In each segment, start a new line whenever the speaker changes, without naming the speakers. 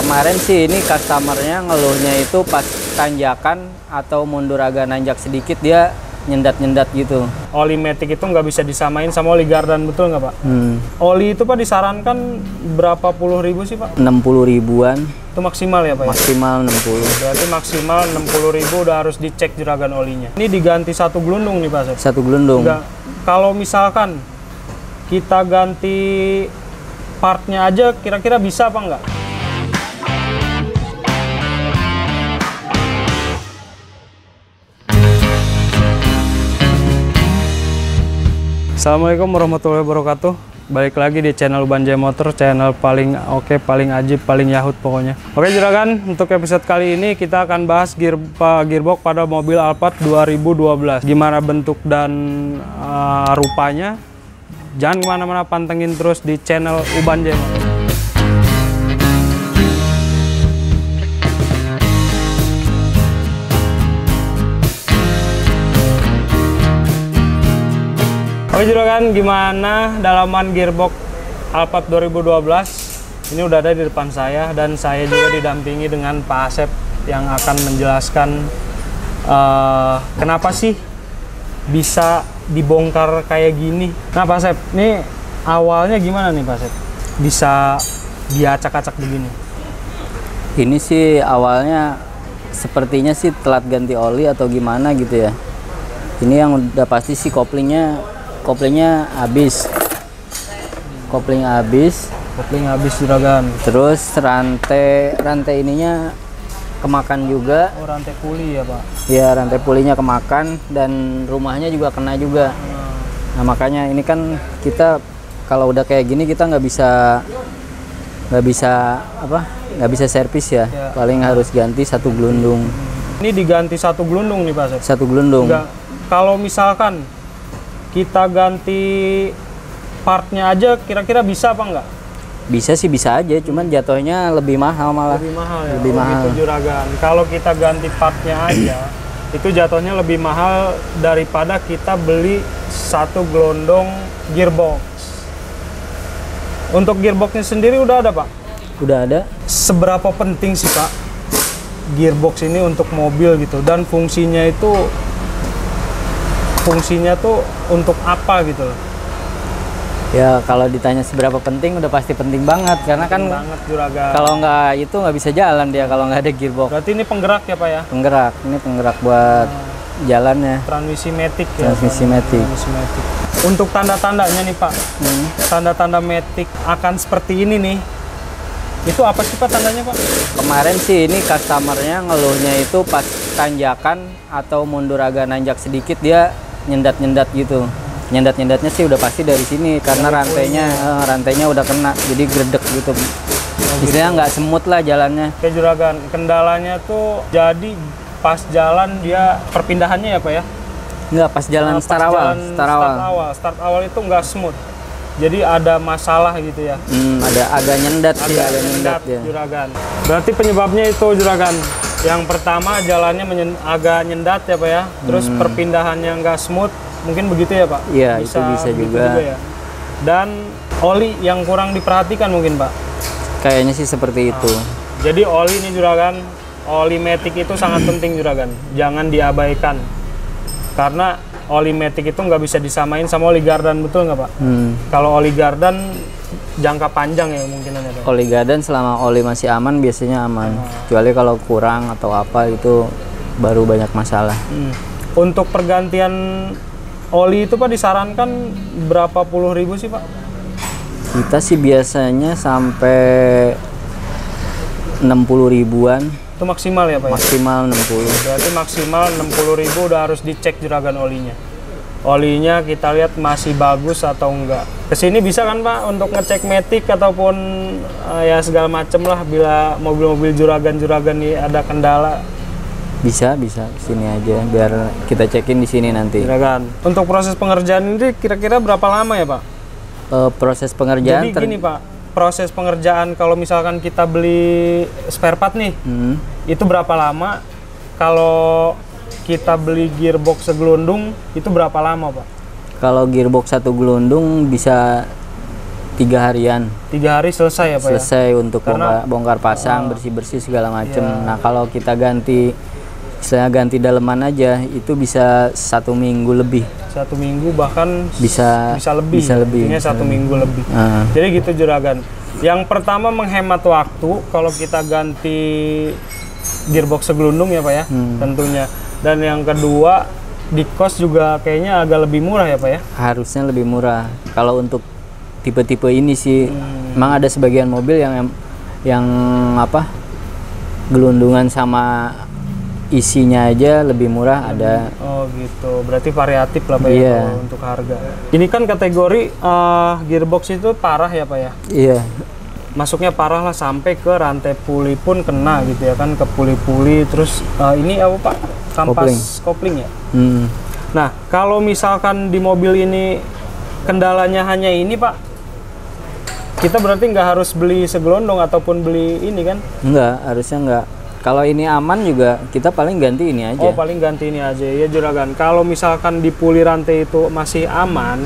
Kemarin sih ini customernya ngeluhnya itu pas tanjakan atau mundur agak nanjak sedikit dia nyendat-nyendat gitu.
Oli Matic itu nggak bisa disamain sama oli Gardan, betul nggak Pak? Oli itu Pak disarankan berapa puluh ribu sih Pak?
60 ribuan.
Itu maksimal ya Pak? Ya?
Maksimal 60.
Berarti maksimal 60 ribu udah harus dicek juragan olinya. Ini diganti satu gelundung nih Pak?
Satu gelundung.
Kalau misalkan kita ganti partnya aja kira-kira bisa apa nggak? Assalamualaikum warahmatullahi wabarakatuh. Balik lagi di channel Banjai Motor, channel paling oke, paling ajib, paling yahut pokoknya. Oke juragan, untuk episode kali ini kita akan bahas gearbox pada mobil Alphard 2012. Gimana bentuk dan rupanya. Jangan kemana-mana, pantengin terus di channel Banjai Motor. Oke juragan, gimana dalaman gearbox Alphard 2012? Ini udah ada di depan saya dan saya juga didampingi dengan Pak Asep yang akan menjelaskan kenapa sih bisa dibongkar kayak gini. Nah Pak Asep, ini awalnya gimana nih Pak Asep? Bisa diacak-acak begini?
Ini sih awalnya sepertinya sih telat ganti oli atau gimana gitu ya. Ini yang udah pasti sih koplingnya habis. Kopling habis juragan. Terus rantai ininya kemakan juga.
Oh, rantai puli ya Pak?
Ya, rantai pulinya kemakan dan rumahnya juga kena juga. Nah makanya ini kan kita kalau udah kayak gini kita nggak bisa servis ya. Paling harus ganti satu gelundung.
Ini diganti satu gelundung nih Pak Asep?
Satu gelundung.
Kalau misalkan kita ganti partnya aja kira-kira bisa apa enggak?
Bisa sih, bisa aja, cuman jatuhnya lebih mahal malah.
Lebih mahal ya?
Lebih mahal.
Gitu juragan. Kalau kita ganti partnya aja itu jatuhnya lebih mahal daripada kita beli satu gelondong gearbox. Untuk gearboxnya sendiri udah ada Pak?
Udah ada.
Seberapa penting sih Pak gearbox ini untuk mobil gitu, dan fungsinya tuh untuk apa gitu loh?
Ya kalau ditanya seberapa penting, udah pasti penting banget karena kan kalau nggak itu nggak bisa jalan dia kalau nggak ada gearbox.
Berarti ini penggerak ya Pak ya?
Penggerak, ini penggerak buat jalannya.
Transmisi Matic ya?
Transmisi Matic.
Untuk tanda-tandanya nih Pak, tanda-tanda Matic akan seperti ini nih, itu apa sih Pak tandanya Pak?
Kemarin sih ini customernya ngeluhnya itu pas tanjakan atau mundur agak nanjak sedikit dia nyendat-nyendat gitu. Nyendat-nyendatnya sih udah pasti dari sini karena rantainya udah kena, jadi gredek gitu. Istilahnya nggak semut lah jalannya.
Oke juragan, kendalanya tuh jadi pas jalan dia perpindahannya ya Pak ya?
Nggak, pas jalan start awal itu nggak smooth.
Jadi ada masalah gitu ya?
Ada agak nyendat sih, agak nyendat ya.
Juragan. Berarti penyebabnya itu juragan. Yang pertama jalannya agak nyendat ya Pak ya, terus perpindahannya nggak smooth, mungkin begitu ya Pak?
Iya, itu bisa juga
ya. Dan oli yang kurang diperhatikan mungkin Pak?
Kayaknya sih seperti itu.
Jadi oli ini juragan, oli Matic itu sangat penting juragan, jangan diabaikan. Karena oli Matic itu nggak bisa disamain sama oli Gardan, betul nggak Pak? Kalau oli Gardan jangka panjang ya mungkinannya Pak?
Oli Gardan selama oli masih aman biasanya aman. Kecuali kalau kurang atau apa itu baru banyak masalah.
Untuk pergantian oli itu Pak disarankan berapa puluh ribu sih Pak?
Kita sih biasanya sampai 60 ribuan.
Itu maksimal ya Pak?
Maksimal 60.
Berarti maksimal 60 ribu udah harus dicek juragan olinya. Olinya kita lihat masih bagus atau enggak. Kesini bisa kan Pak untuk ngecek Matic ataupun ya segala macem lah bila mobil-mobil juragan-juragan ini ada kendala.
Bisa sini aja biar kita cekin di sini nanti.
Juragan. Untuk proses pengerjaan ini kira-kira berapa lama ya Pak?
Proses pengerjaan.
Jadi gini Pak, proses pengerjaan kalau misalkan kita beli spare part nih, itu berapa lama? Kalau kita beli gearbox segelundung itu berapa lama Pak?
Kalau gearbox satu gelundung bisa 3 harian.
3 hari selesai ya Pak ya?
Selesai untuk
Karena-
bongkar pasang, bersih-bersih segala macem. Nah kalau kita ganti, istilahnya ganti daleman aja, itu bisa 1 minggu lebih.
1 minggu bahkan
Bisa
lebih.
bisa lebih.
Intinya 1 minggu lebih.
Nah,
Jadi gitu juragan. Yang pertama menghemat waktu kalau kita ganti gearbox segelundung ya Pak ya, tentunya. Dan yang kedua di cost juga kayaknya agak lebih murah ya Pak ya.
harusnya lebih murah. Kalau untuk tipe-tipe ini sih, emang ada sebagian mobil yang apa, gelundungan sama isinya aja lebih murah ada.
Oh gitu, berarti variatif lah Pak ya
Iya.
kalau untuk harga. Ini kan kategori gearbox itu parah ya Pak ya.
Iya,
Masuknya parah lah sampai ke rantai puli pun kena gitu ya kan, ke puli-puli. Terus ini apa Pak? Kampas kopling ya. Nah kalau misalkan di mobil ini kendalanya hanya ini Pak, kita berarti nggak harus beli segelondong ataupun beli ini kan?
harusnya enggak. Kalau ini aman juga, kita paling ganti ini aja.
Oh paling ganti ini aja ya juragan. Kalau misalkan di puli rantai itu masih aman,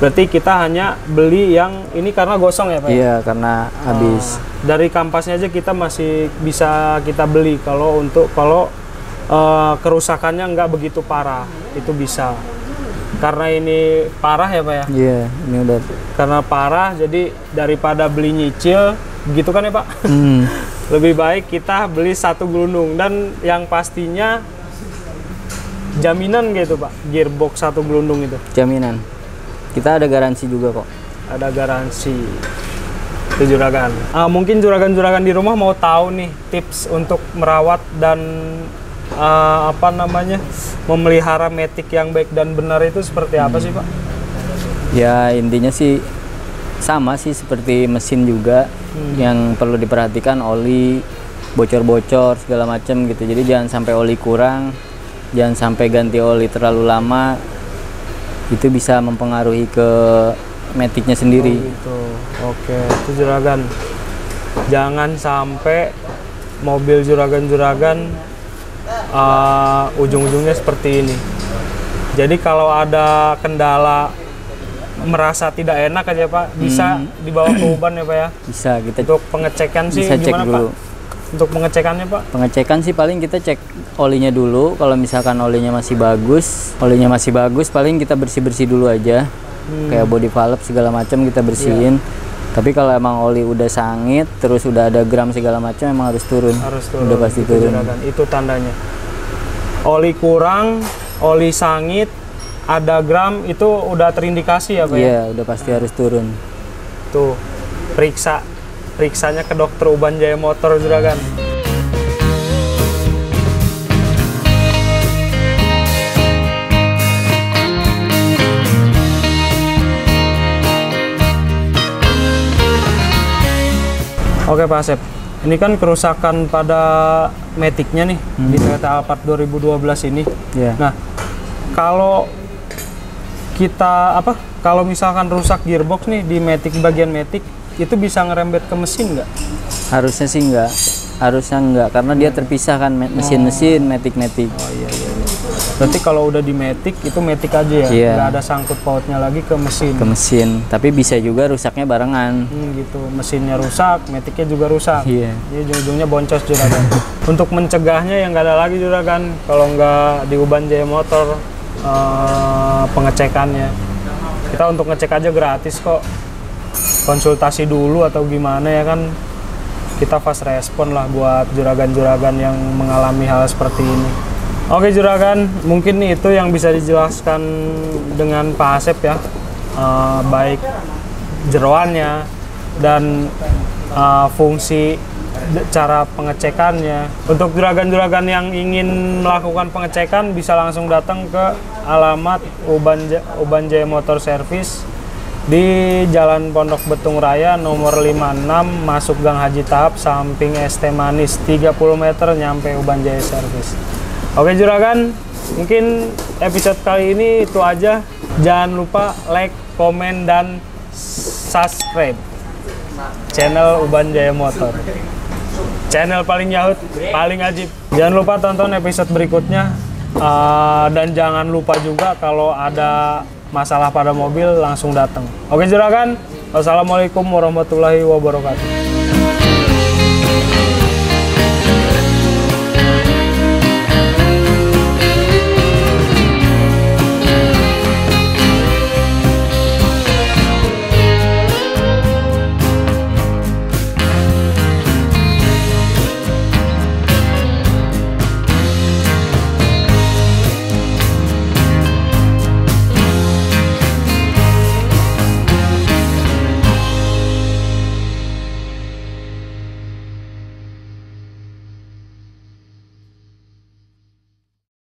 berarti kita hanya beli yang ini karena gosong ya Pak?
Iya, karena habis.
Dari kampasnya aja kita masih bisa kita beli. Kalau kerusakannya nggak begitu parah, itu bisa. Karena ini parah ya Pak ya?
Iya, ini udah.
Karena parah, jadi daripada beli nyicil, begitu kan ya Pak? Lebih baik kita beli 1 gelundung. Dan yang pastinya jaminan gitu Pak, gearbox 1 gelundung itu.
Jaminan. Kita ada garansi juga kok.
Ada garansi. Itu juragan. Mungkin juragan-juragan di rumah mau tahu nih tips untuk merawat dan memelihara Matic yang baik dan benar itu seperti apa sih Pak?
Ya intinya sih sama sih seperti mesin juga, yang perlu diperhatikan oli bocor-bocor segala macam gitu. Jadi jangan sampai oli kurang, jangan sampai ganti oli terlalu lama, itu bisa mempengaruhi ke Matic-nya sendiri.
Oh gitu. Oke, itu juragan. Jangan sampai mobil juragan-juragan ujung-ujungnya seperti ini. Jadi kalau ada kendala merasa tidak enak aja Pak, bisa dibawa ke Uban ya Pak ya?
Bisa kita
Untuk pengecekan sih
bisa cek
gimana
dulu.
Pak? Untuk pengecekannya Pak?
Pengecekan sih paling kita cek olinya dulu. Kalau misalkan olinya masih bagus, paling kita bersih-bersih dulu aja. Kayak body valve segala macam kita bersihin. Tapi kalau emang oli udah sangit, terus udah ada gram segala macam, emang harus turun.
Harus turun.
Udah pasti
Itu
turun.
juragan. Itu tandanya. Oli kurang, oli sangit, ada gram, itu udah terindikasi ya Pak ya?
Iya, udah pasti harus turun.
Tuh, periksanya ke dokter Uban Jaya Motor juragan. Oke Pak Asep, ini kan kerusakan pada Matic-nya nih di Toyota Alphard 2012 ini.
Iya.
Nah, kalau kalau misalkan rusak gearbox nih di Matic, bagian Matic, itu bisa ngerembet ke mesin nggak?
Harusnya sih enggak. Harusnya enggak, karena dia terpisah kan mesin-mesin, Matic.
Oh iya. Berarti kalau udah di Matic, itu Matic aja ya?
Iya.
Nggak ada sangkut pautnya lagi ke mesin?
Ke mesin. Tapi bisa juga rusaknya barengan.
Gitu, mesinnya rusak, Matic-nya juga rusak.
Iya.
Jadi ujung-ujungnya boncos juragan. Untuk mencegahnya yang nggak ada lagi juragan, kalau nggak di Uban Jaya Motor pengecekannya. Kita untuk ngecek aja gratis kok. Konsultasi dulu atau gimana ya kan, kita fast respon lah buat juragan-juragan yang mengalami hal seperti ini. Oke juragan, mungkin itu yang bisa dijelaskan dengan Pak Asep ya, baik jeroannya dan fungsi cara pengecekannya. Untuk juragan-juragan yang ingin melakukan pengecekan bisa langsung datang ke alamat Uban Jaya Motor Service di Jalan Pondok Betung Raya nomor 56, masuk Gang Haji Tahap, samping ST Manis, 30 meter nyampe Uban Jaya Service. Oke juragan, mungkin episode kali ini itu aja. Jangan lupa like, komen, dan subscribe channel Uban Jaya Motor, channel paling yahut, paling ajib. Jangan lupa tonton episode berikutnya, dan jangan lupa juga kalau ada masalah pada mobil langsung datang. Oke juragan, Wassalamualaikum warahmatullahi wabarakatuh.